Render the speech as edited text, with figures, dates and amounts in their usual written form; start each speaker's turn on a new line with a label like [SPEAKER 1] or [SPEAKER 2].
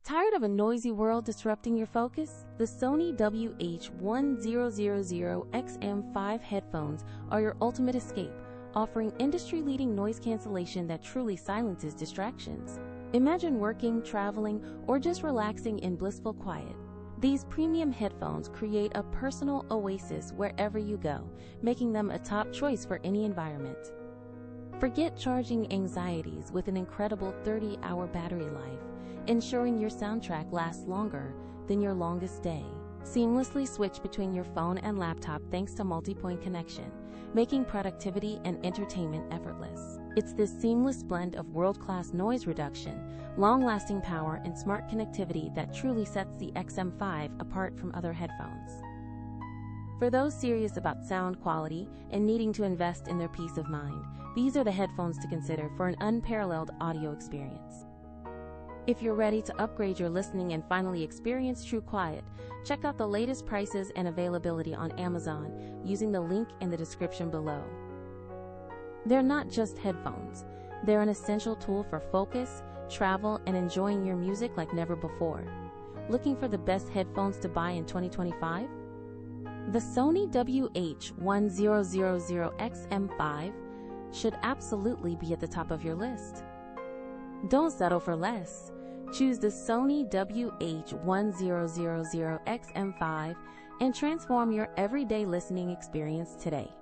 [SPEAKER 1] Tired of a noisy world disrupting your focus? The Sony WH-1000XM5 headphones are your ultimate escape, offering industry-leading noise cancellation that truly silences distractions. Imagine working, traveling, or just relaxing in blissful quiet. These premium headphones create a personal oasis wherever you go, making them a top choice for any environment. Forget charging anxieties with an incredible 30-hour battery life, ensuring your soundtrack lasts longer than your longest day. Seamlessly switch between your phone and laptop thanks to multi-point connection, making productivity and entertainment effortless. It's this seamless blend of world-class noise reduction, long-lasting power, and smart connectivity that truly sets the XM5 apart from other headphones. For those serious about sound quality and needing to invest in their peace of mind, these are the headphones to consider for an unparalleled audio experience. If you're ready to upgrade your listening and finally experience true quiet, check out the latest prices and availability on Amazon using the link in the description below. They're not just headphones. They're an essential tool for focus, travel, and enjoying your music like never before. Looking for the best headphones to buy in 2025? The Sony WH-1000XM5 should absolutely be at the top of your list. Don't settle for less. Choose the Sony WH-1000XM5 and transform your everyday listening experience today.